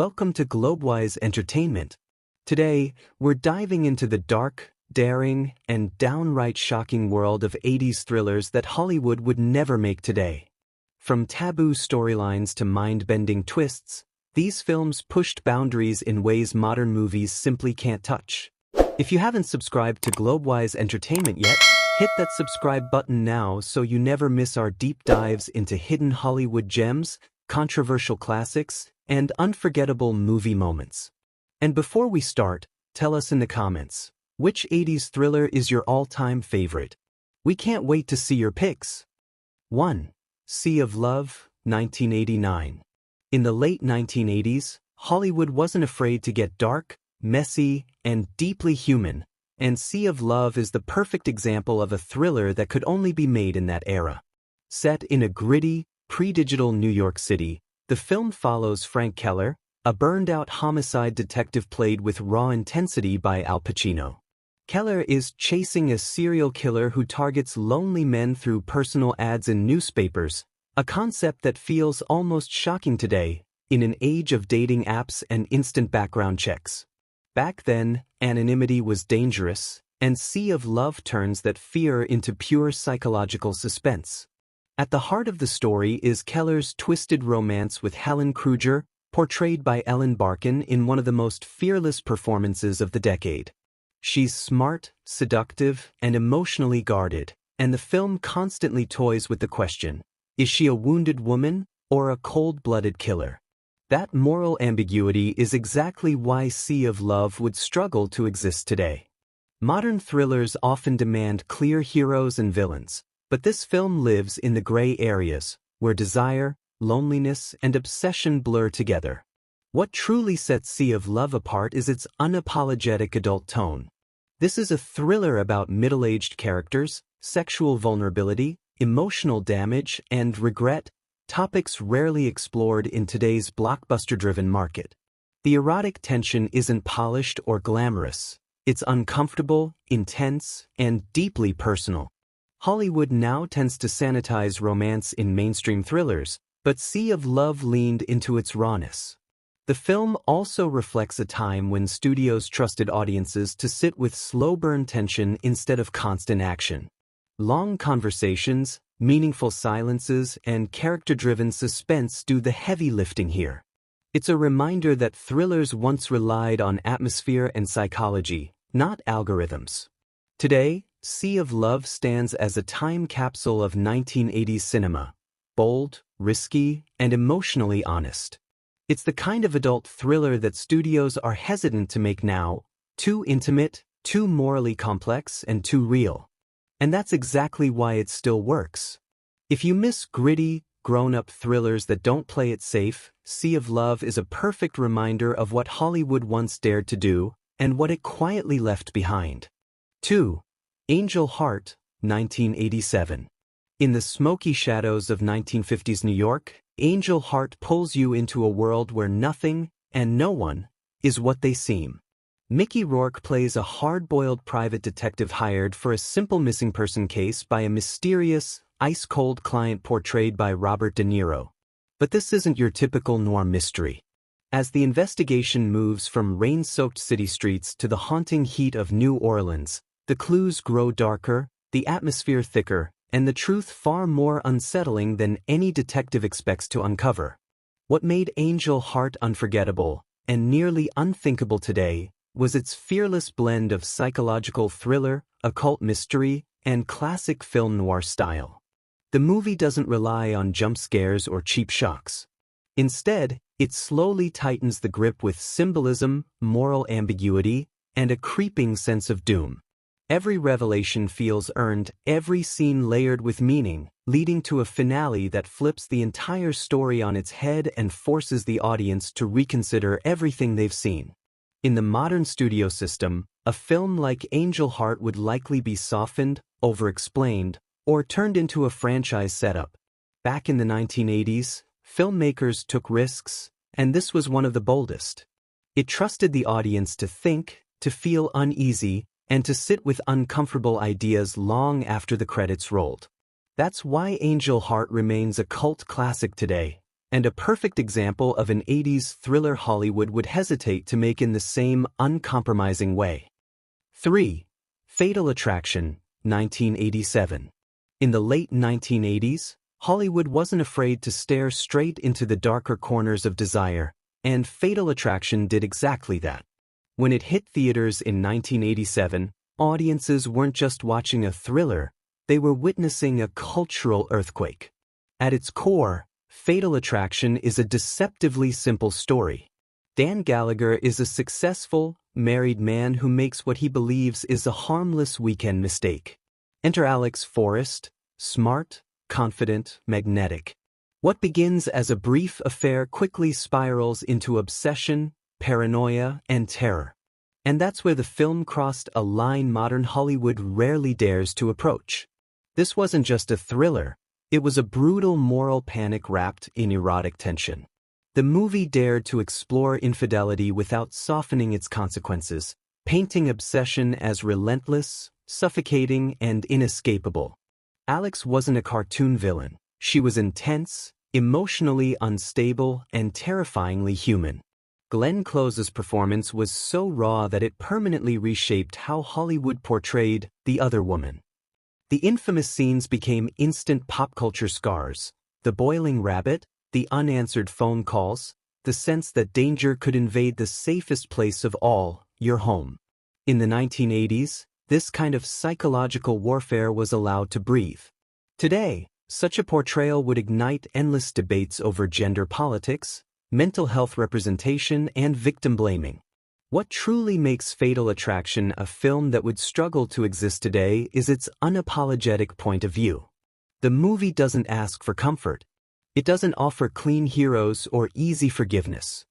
Welcome to Globewise Entertainment. Today, we're diving into the dark, daring, and downright shocking world of 80s thrillers that Hollywood would never make today. From taboo storylines to mind-bending twists, these films pushed boundaries in ways modern movies simply can't touch. If you haven't subscribed to Globewise Entertainment yet, hit that subscribe button now so you never miss our deep dives into hidden Hollywood gems, controversial classics, and unforgettable movie moments. And before we start, tell us in the comments, which 80s thriller is your all-time favorite? We can't wait to see your picks. 1. Sea of Love, 1989. In the late 1980s, Hollywood wasn't afraid to get dark, messy, and deeply human, and Sea of Love is the perfect example of a thriller that could only be made in that era. Set in a gritty, pre-digital New York City, the film follows Frank Keller, a burned-out homicide detective played with raw intensity by Al Pacino. Keller is chasing a serial killer who targets lonely men through personal ads in newspapers, a concept that feels almost shocking today, in an age of dating apps and instant background checks. Back then, anonymity was dangerous, and Sea of Love turns that fear into pure psychological suspense. At the heart of the story is Keller's twisted romance with Helen Kruger, portrayed by Ellen Barkin in one of the most fearless performances of the decade. She's smart, seductive, and emotionally guarded, and the film constantly toys with the question, is she a wounded woman or a cold-blooded killer? That moral ambiguity is exactly why Sea of Love would struggle to exist today. Modern thrillers often demand clear heroes and villains, but this film lives in the gray areas, where desire, loneliness, and obsession blur together. What truly sets Sea of Love apart is its unapologetic adult tone. This is a thriller about middle-aged characters, sexual vulnerability, emotional damage, and regret, topics rarely explored in today's blockbuster-driven market. The erotic tension isn't polished or glamorous. It's uncomfortable, intense, and deeply personal. Hollywood now tends to sanitize romance in mainstream thrillers, but Sea of Love leaned into its rawness. The film also reflects a time when studios trusted audiences to sit with slow-burn tension instead of constant action. Long conversations, meaningful silences, and character-driven suspense do the heavy lifting here. It's a reminder that thrillers once relied on atmosphere and psychology, not algorithms. Today, Sea of Love stands as a time capsule of 1980s cinema, bold, risky, and emotionally honest. It's the kind of adult thriller that studios are hesitant to make now, too intimate, too morally complex, and too real. And that's exactly why it still works. If you miss gritty, grown-up thrillers that don't play it safe, Sea of Love is a perfect reminder of what Hollywood once dared to do and what it quietly left behind. 2. Angel Heart, 1987. In the smoky shadows of 1950s New York, Angel Heart pulls you into a world where nothing, and no one, is what they seem. Mickey Rourke plays a hard-boiled private detective hired for a simple missing person case by a mysterious, ice-cold client portrayed by Robert De Niro. But this isn't your typical noir mystery. As the investigation moves from rain-soaked city streets to the haunting heat of New Orleans, the clues grow darker, the atmosphere thicker, and the truth far more unsettling than any detective expects to uncover. What made Angel Heart unforgettable, and nearly unthinkable today, was its fearless blend of psychological thriller, occult mystery, and classic film noir style. The movie doesn't rely on jump scares or cheap shocks. Instead, it slowly tightens the grip with symbolism, moral ambiguity, and a creeping sense of doom. Every revelation feels earned, every scene layered with meaning, leading to a finale that flips the entire story on its head and forces the audience to reconsider everything they've seen. In the modern studio system, a film like Angel Heart would likely be softened, over-explained, or turned into a franchise setup. Back in the 1980s, filmmakers took risks, and this was one of the boldest. It trusted the audience to think, to feel uneasy, and to sit with uncomfortable ideas long after the credits rolled. That's why Angel Heart remains a cult classic today, and a perfect example of an 80s thriller Hollywood would hesitate to make in the same uncompromising way. 3. Fatal Attraction, 1987. In the late 1980s, Hollywood wasn't afraid to stare straight into the darker corners of desire, and Fatal Attraction did exactly that. When it hit theaters in 1987, audiences weren't just watching a thriller, they were witnessing a cultural earthquake. At its core, Fatal Attraction is a deceptively simple story. Dan Gallagher is a successful, married man who makes what he believes is a harmless weekend mistake. Enter Alex Forrest, smart, confident, magnetic. What begins as a brief affair quickly spirals into obsession, paranoia, and terror. And that's where the film crossed a line modern Hollywood rarely dares to approach. This wasn't just a thriller, it was a brutal moral panic wrapped in erotic tension. The movie dared to explore infidelity without softening its consequences, painting obsession as relentless, suffocating, and inescapable. Alex wasn't a cartoon villain. She was intense, emotionally unstable, and terrifyingly human. Glenn Close's performance was so raw that it permanently reshaped how Hollywood portrayed the other woman. The infamous scenes became instant pop culture scars: the boiling rabbit, the unanswered phone calls, the sense that danger could invade the safest place of all, your home. In the 1980s, this kind of psychological warfare was allowed to breathe. Today, such a portrayal would ignite endless debates over gender politics, mental health representation, and victim blaming. What truly makes Fatal Attraction a film that would struggle to exist today is its unapologetic point of view. The movie doesn't ask for comfort. It doesn't offer clean heroes or easy forgiveness.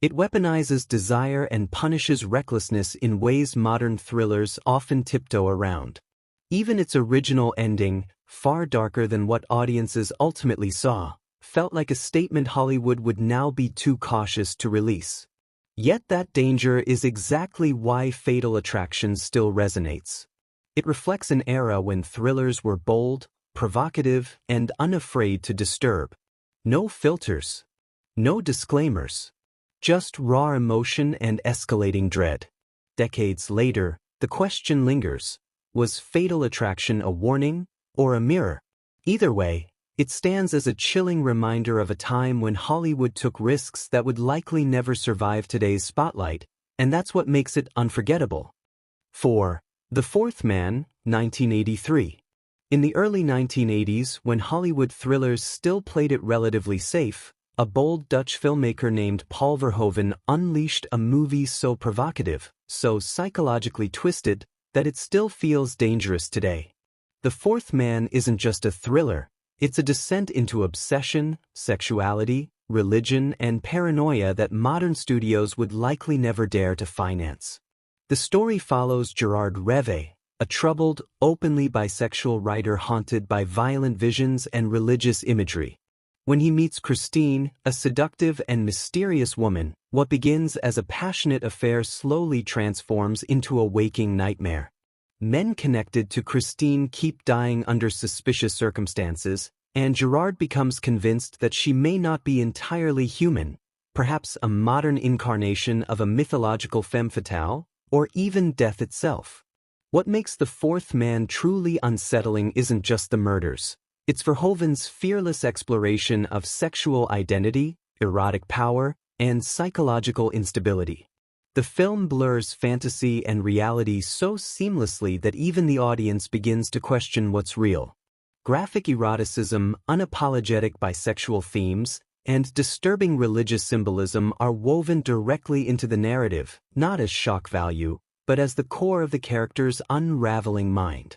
It weaponizes desire and punishes recklessness in ways modern thrillers often tiptoe around. Even its original ending, far darker than what audiences ultimately saw, felt like a statement Hollywood would now be too cautious to release. Yet that danger is exactly why Fatal Attraction still resonates. It reflects an era when thrillers were bold, provocative, and unafraid to disturb. No filters. No disclaimers. Just raw emotion and escalating dread. Decades later, the question lingers: was Fatal Attraction a warning or a mirror? Either way, it stands as a chilling reminder of a time when Hollywood took risks that would likely never survive today's spotlight, and that's what makes it unforgettable. 4. The Fourth Man, 1983. In the early 1980s, when Hollywood thrillers still played it relatively safe, a bold Dutch filmmaker named Paul Verhoeven unleashed a movie so provocative, so psychologically twisted, that it still feels dangerous today. The Fourth Man isn't just a thriller, it's a descent into obsession, sexuality, religion, and paranoia that modern studios would likely never dare to finance. The story follows Gerard Reve, a troubled, openly bisexual writer haunted by violent visions and religious imagery. When he meets Christine, a seductive and mysterious woman, what begins as a passionate affair slowly transforms into a waking nightmare. Men connected to Christine keep dying under suspicious circumstances, and Gerard becomes convinced that she may not be entirely human, perhaps a modern incarnation of a mythological femme fatale, or even death itself. What makes The Fourth Man truly unsettling isn't just the murders. It's Verhoeven's fearless exploration of sexual identity, erotic power, and psychological instability. The film blurs fantasy and reality so seamlessly that even the audience begins to question what's real. Graphic eroticism, unapologetic bisexual themes, and disturbing religious symbolism are woven directly into the narrative, not as shock value, but as the core of the character's unraveling mind.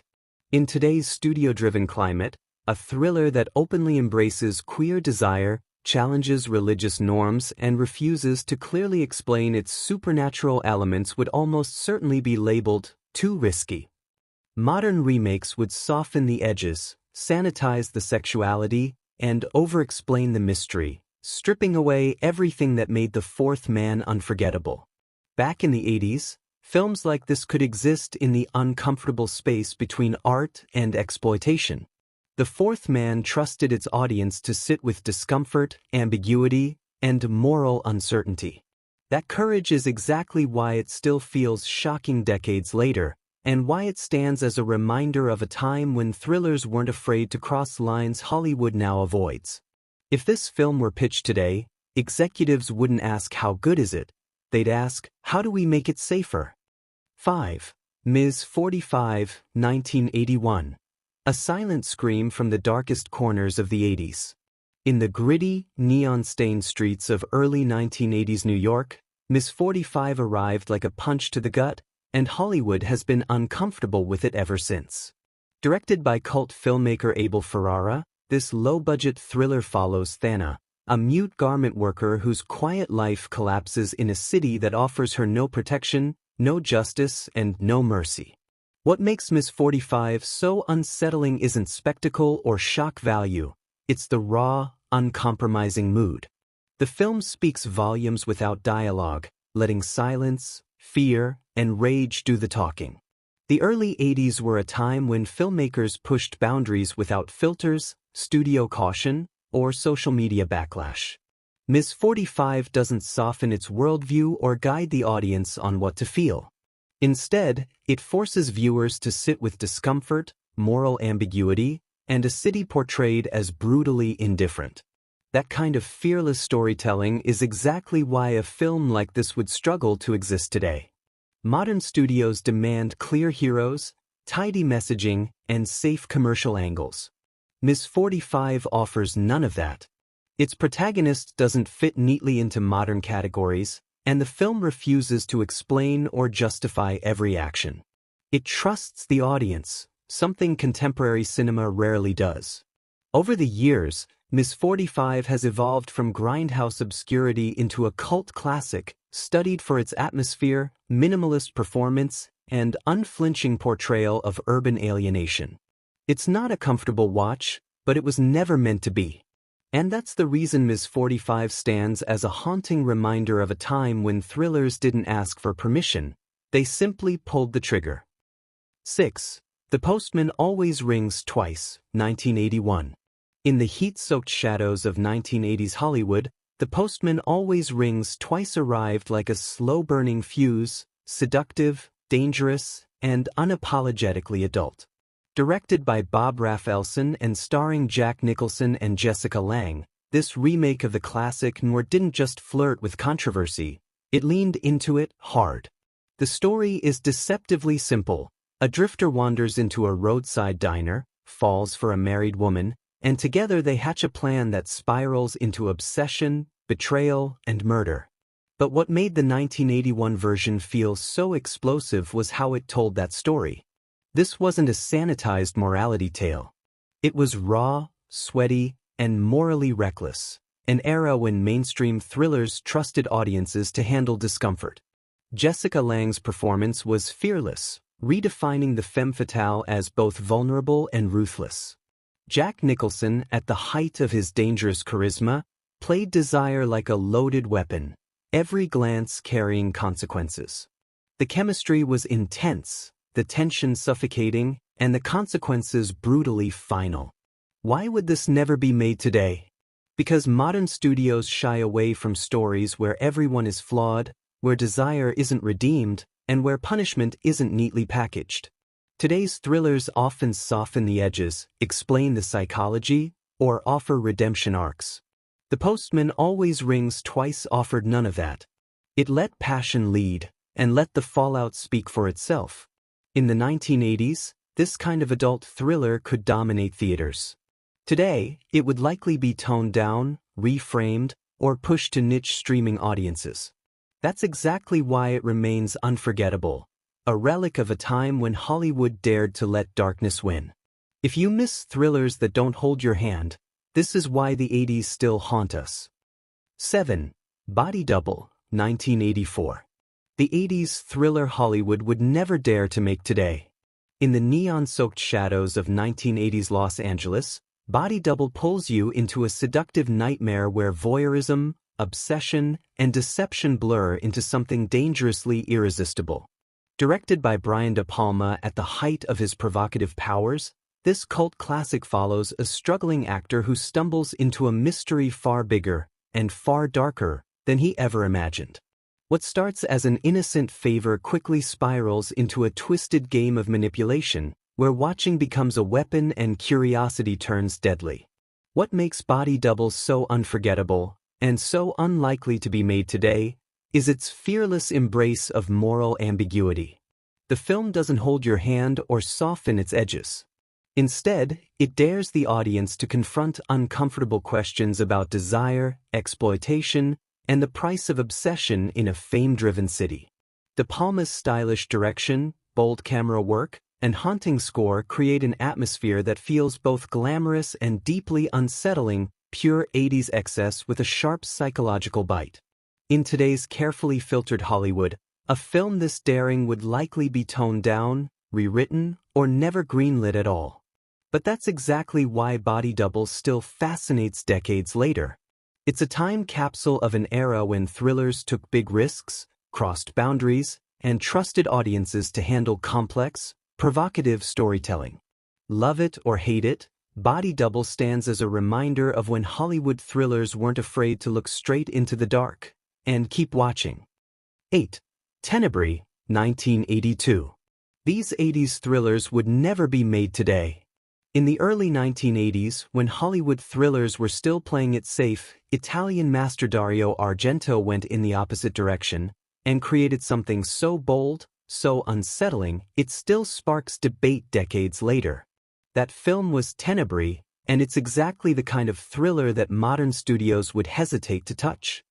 In today's studio-driven climate, a thriller that openly embraces queer desire, challenges religious norms, and refuses to clearly explain its supernatural elements would almost certainly be labeled too risky. Modern remakes would soften the edges, sanitize the sexuality, and over-explain the mystery, stripping away everything that made The Fourth Man unforgettable. Back in the 80s, films like this could exist in the uncomfortable space between art and exploitation. The Fourth Man trusted its audience to sit with discomfort, ambiguity, and moral uncertainty. That courage is exactly why it still feels shocking decades later, and why it stands as a reminder of a time when thrillers weren't afraid to cross lines Hollywood now avoids. If this film were pitched today, executives wouldn't ask how good is it, they'd ask, how do we make it safer? 5. Ms. 45, 1981. A silent scream from the darkest corners of the 80s. In the gritty, neon-stained streets of early 1980s New York, Ms. 45 arrived like a punch to the gut, and Hollywood has been uncomfortable with it ever since. Directed by cult filmmaker Abel Ferrara, this low-budget thriller follows Thana, a mute garment worker whose quiet life collapses in a city that offers her no protection, no justice, and no mercy. What makes Ms. 45 so unsettling isn't spectacle or shock value, it's the raw, uncompromising mood. The film speaks volumes without dialogue, letting silence, fear, and rage do the talking. The early 80s were a time when filmmakers pushed boundaries without filters, studio caution, or social media backlash. Ms. 45 doesn't soften its worldview or guide the audience on what to feel. Instead, it forces viewers to sit with discomfort, moral ambiguity, and a city portrayed as brutally indifferent. That kind of fearless storytelling is exactly why a film like this would struggle to exist today. Modern studios demand clear heroes, tidy messaging, and safe commercial angles. Ms. 45 offers none of that. Its protagonist doesn't fit neatly into modern categories, and the film refuses to explain or justify every action. It trusts the audience, something contemporary cinema rarely does. Over the years, Ms. 45 has evolved from grindhouse obscurity into a cult classic, studied for its atmosphere, minimalist performance, and unflinching portrayal of urban alienation. It's not a comfortable watch, but it was never meant to be. And that's the reason Ms. 45 stands as a haunting reminder of a time when thrillers didn't ask for permission, they simply pulled the trigger. 6. The Postman Always Rings Twice, 1981. In the heat-soaked shadows of 1980s Hollywood, The Postman Always Rings Twice arrived like a slow-burning fuse, seductive, dangerous, and unapologetically adult. Directed by Bob Rafelson and starring Jack Nicholson and Jessica Lange, this remake of the classic noir didn't just flirt with controversy, it leaned into it hard. The story is deceptively simple. A drifter wanders into a roadside diner, falls for a married woman, and together they hatch a plan that spirals into obsession, betrayal, and murder. But what made the 1981 version feel so explosive was how it told that story. This wasn't a sanitized morality tale. It was raw, sweaty, and morally reckless, an era when mainstream thrillers trusted audiences to handle discomfort. Jessica Lange's performance was fearless, redefining the femme fatale as both vulnerable and ruthless. Jack Nicholson, at the height of his dangerous charisma, played desire like a loaded weapon, every glance carrying consequences. The chemistry was intense, the tension suffocating, and the consequences brutally final. Why would this never be made today? Because modern studios shy away from stories where everyone is flawed, where desire isn't redeemed, and where punishment isn't neatly packaged. Today's thrillers often soften the edges, explain the psychology, or offer redemption arcs. The Postman Always Rings Twice offered none of that. It let passion lead, and let the fallout speak for itself. In the 1980s, this kind of adult thriller could dominate theaters. Today, it would likely be toned down, reframed, or pushed to niche streaming audiences. That's exactly why it remains unforgettable, a relic of a time when Hollywood dared to let darkness win. If you miss thrillers that don't hold your hand, this is why the 80s still haunt us. 7. Body Double, 1984. The 80s thriller Hollywood would never dare to make today. In the neon-soaked shadows of 1980s Los Angeles, Body Double pulls you into a seductive nightmare where voyeurism, obsession, and deception blur into something dangerously irresistible. Directed by Brian De Palma at the height of his provocative powers, This cult classic follows a struggling actor who stumbles into a mystery far bigger and far darker than he ever imagined. What starts as an innocent favor quickly spirals into a twisted game of manipulation, where watching becomes a weapon and curiosity turns deadly. What makes Body Double so unforgettable, and so unlikely to be made today, is its fearless embrace of moral ambiguity. The film doesn't hold your hand or soften its edges. Instead, it dares the audience to confront uncomfortable questions about desire, exploitation, and the price of obsession in a fame-driven city. De Palma's stylish direction, bold camera work, and haunting score create an atmosphere that feels both glamorous and deeply unsettling, pure 80s excess with a sharp psychological bite. In today's carefully filtered Hollywood, a film this daring would likely be toned down, rewritten, or never greenlit at all. But that's exactly why Body Double still fascinates decades later. It's a time capsule of an era when thrillers took big risks, crossed boundaries, and trusted audiences to handle complex, provocative storytelling. Love it or hate it, Body Double stands as a reminder of when Hollywood thrillers weren't afraid to look straight into the dark and keep watching. 8. Tenebrae, 1982. These 80s thrillers would never be made today. In the early 1980s, when Hollywood thrillers were still playing it safe, Italian master Dario Argento went in the opposite direction and created something so bold, so unsettling, it still sparks debate decades later. That film was Tenebrae, and it's exactly the kind of thriller that modern studios would hesitate to touch.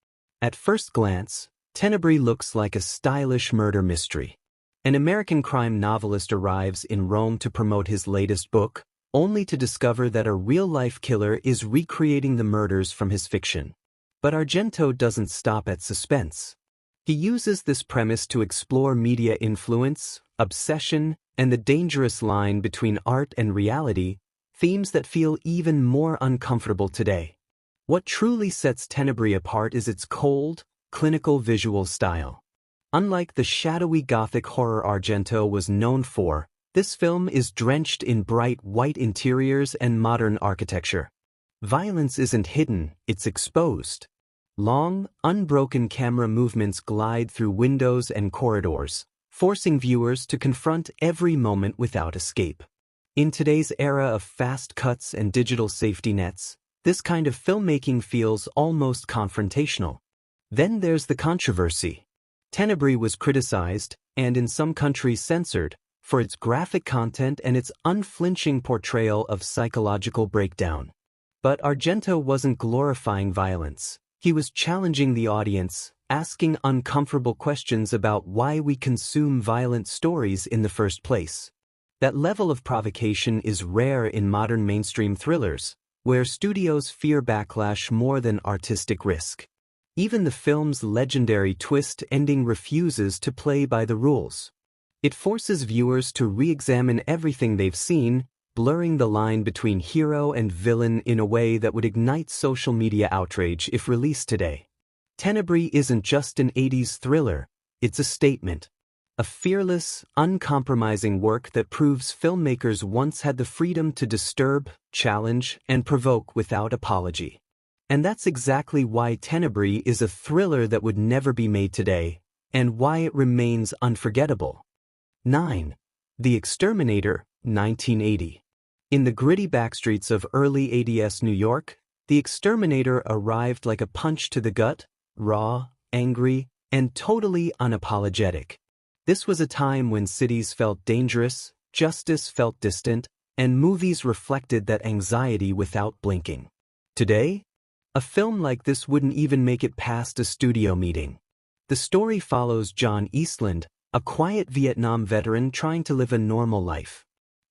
At first glance, Tenebrae looks like a stylish murder mystery. An American crime novelist arrives in Rome to promote his latest book, only to discover that a real-life killer is recreating the murders from his fiction. But Argento doesn't stop at suspense. He uses this premise to explore media influence, obsession, and the dangerous line between art and reality, themes that feel even more uncomfortable today. What truly sets Tenebrae apart is its cold, clinical visual style. Unlike the shadowy gothic horror Argento was known for, this film is drenched in bright white interiors and modern architecture. Violence isn't hidden, it's exposed. Long, unbroken camera movements glide through windows and corridors, forcing viewers to confront every moment without escape. In today's era of fast cuts and digital safety nets, this kind of filmmaking feels almost confrontational. Then there's the controversy. Tenebrae was criticized, and in some countries censored, for its graphic content and its unflinching portrayal of psychological breakdown. But Argento wasn't glorifying violence. He was challenging the audience, asking uncomfortable questions about why we consume violent stories in the first place. That level of provocation is rare in modern mainstream thrillers, where studios fear backlash more than artistic risk. Even the film's legendary twist ending refuses to play by the rules. It forces viewers to re-examine everything they've seen, blurring the line between hero and villain in a way that would ignite social media outrage if released today. Tenebrae isn't just an 80s thriller, it's a statement. A fearless, uncompromising work that proves filmmakers once had the freedom to disturb, challenge, and provoke without apology. And that's exactly why Tenebrae is a thriller that would never be made today, and why it remains unforgettable. 9. The Exterminator, 1980. In the gritty backstreets of early 80s New York, The Exterminator arrived like a punch to the gut, raw, angry, and totally unapologetic. This was a time when cities felt dangerous, justice felt distant, and movies reflected that anxiety without blinking. Today, a film like this wouldn't even make it past a studio meeting. The story follows John Eastland, a quiet Vietnam veteran trying to live a normal life.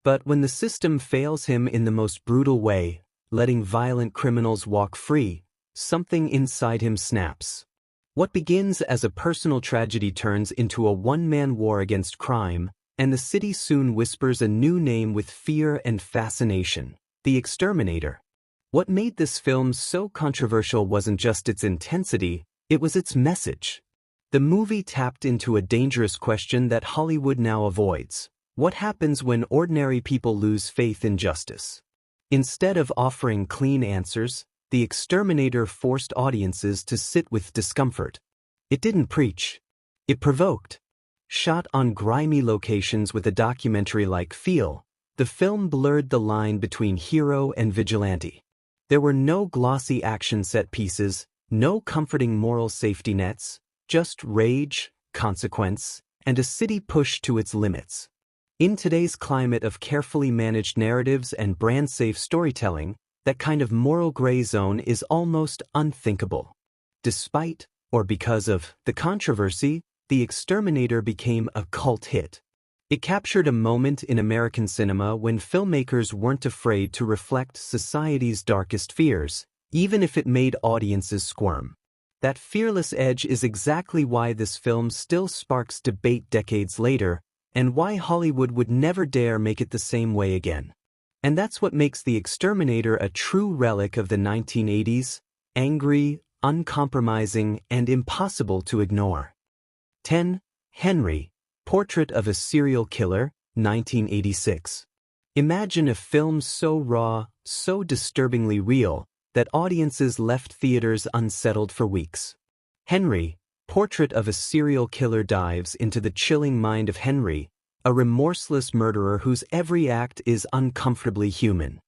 But when the system fails him in the most brutal way, letting violent criminals walk free, something inside him snaps. What begins as a personal tragedy turns into a one-man war against crime, and the city soon whispers a new name with fear and fascination: The Exterminator. What made this film so controversial wasn't just its intensity, it was its message. The movie tapped into a dangerous question that Hollywood now avoids. What happens when ordinary people lose faith in justice? Instead of offering clean answers, the Exterminator forced audiences to sit with discomfort. It didn't preach. It provoked. Shot on grimy locations with a documentary-like feel, the film blurred the line between hero and vigilante. There were no glossy action set pieces, no comforting moral safety nets, just rage, consequence, and a city pushed to its limits. In today's climate of carefully managed narratives and brand-safe storytelling, that kind of moral gray zone is almost unthinkable. Despite, or because of, the controversy, The Exterminator became a cult hit. It captured a moment in American cinema when filmmakers weren't afraid to reflect society's darkest fears, even if it made audiences squirm. That fearless edge is exactly why this film still sparks debate decades later, and why Hollywood would never dare make it the same way again. And that's what makes The Exterminator a true relic of the 1980s, angry, uncompromising, and impossible to ignore. 10. Henry, Portrait of a Serial Killer, 1986. Imagine a film so raw, so disturbingly real, that audiences left theaters unsettled for weeks. Henry, Portrait of a Serial Killer dives into the chilling mind of Henry, a remorseless murderer whose every act is uncomfortably human.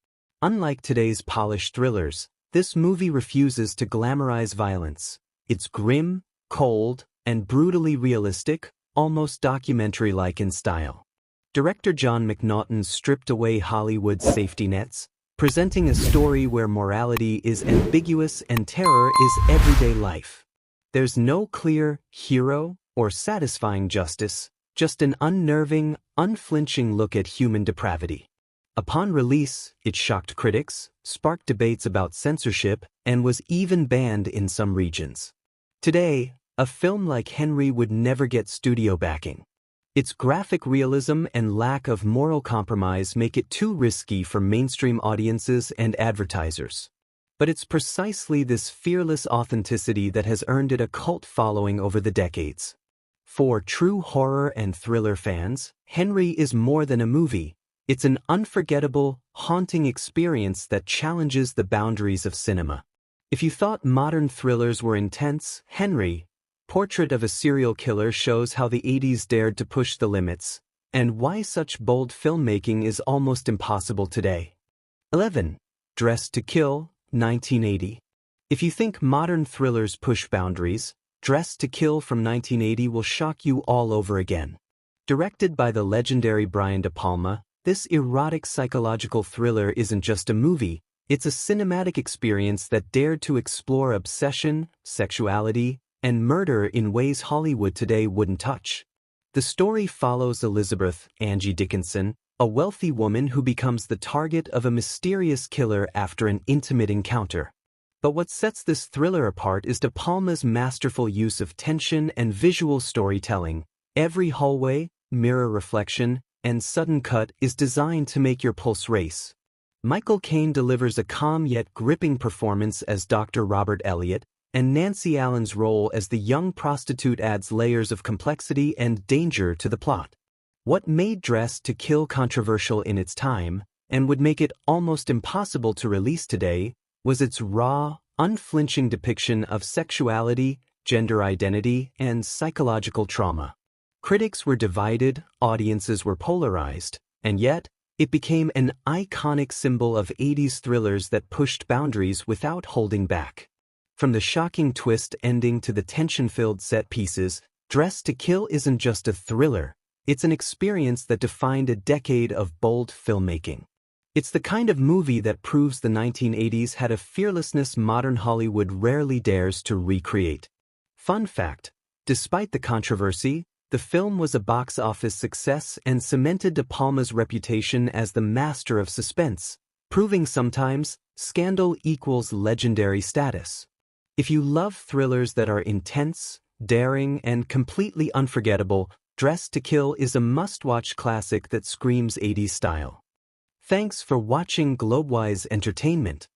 Unlike today's polished thrillers, this movie refuses to glamorize violence. It's grim, cold, and brutally realistic, almost documentary-like in style. Director John McNaughton stripped away Hollywood's safety nets, presenting a story where morality is ambiguous and terror is everyday life. There's no clear hero or satisfying justice, just an unnerving, unflinching look at human depravity. Upon release, it shocked critics, sparked debates about censorship, and was even banned in some regions. Today, a film like Henry would never get studio backing. Its graphic realism and lack of moral compromise make it too risky for mainstream audiences and advertisers. But it's precisely this fearless authenticity that has earned it a cult following over the decades. For true horror and thriller fans, Henry is more than a movie. It's an unforgettable, haunting experience that challenges the boundaries of cinema. If you thought modern thrillers were intense, Henry, Portrait of a Serial Killer shows how the 80s dared to push the limits, and why such bold filmmaking is almost impossible today. 11. Dressed to Kill, 1980. If you think modern thrillers push boundaries, Dressed to Kill from 1980 will shock you all over again. Directed by the legendary Brian De Palma, this erotic psychological thriller isn't just a movie, it's a cinematic experience that dared to explore obsession, sexuality, and murder in ways Hollywood today wouldn't touch. The story follows Elizabeth, Angie Dickinson, a wealthy woman who becomes the target of a mysterious killer after an intimate encounter. But what sets this thriller apart is De Palma's masterful use of tension and visual storytelling. Every hallway, mirror reflection, and sudden cut is designed to make your pulse race. Michael Caine delivers a calm yet gripping performance as Dr. Robert Elliott, and Nancy Allen's role as the young prostitute adds layers of complexity and danger to the plot. What made Dressed to Kill controversial in its time, and would make it almost impossible to release today, was its raw, unflinching depiction of sexuality, gender identity, and psychological trauma. Critics were divided, audiences were polarized, and yet, it became an iconic symbol of 80s thrillers that pushed boundaries without holding back. From the shocking twist ending to the tension-filled set pieces, Dressed to Kill isn't just a thriller, it's an experience that defined a decade of bold filmmaking. It's the kind of movie that proves the 1980s had a fearlessness modern Hollywood rarely dares to recreate. Fun fact, despite the controversy, the film was a box office success and cemented De Palma's reputation as the master of suspense, proving sometimes scandal equals legendary status. If you love thrillers that are intense, daring, and completely unforgettable, Dressed to Kill is a must-watch classic that screams 80s style. Thanks for watching Globewise Entertainment.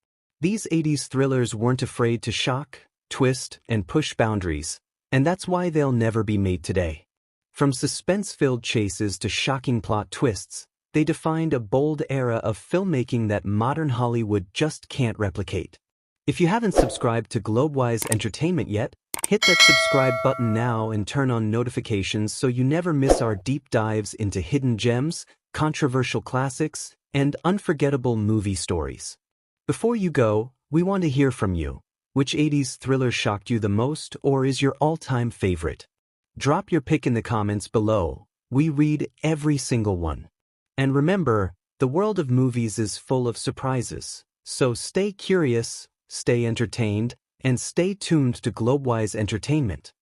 These 80s thrillers weren't afraid to shock, twist, and push boundaries, and that's why they'll never be made today. From suspense-filled chases to shocking plot twists, they defined a bold era of filmmaking that modern Hollywood just can't replicate. If you haven't subscribed to Globewise Entertainment yet, hit that subscribe button now and turn on notifications so you never miss our deep dives into hidden gems, controversial classics, and unforgettable movie stories. Before you go, we want to hear from you. Which 80s thriller shocked you the most or is your all-time favorite? Drop your pick in the comments below. We read every single one. And remember, the world of movies is full of surprises. So stay curious, stay entertained, and stay tuned to Globewise Entertainment.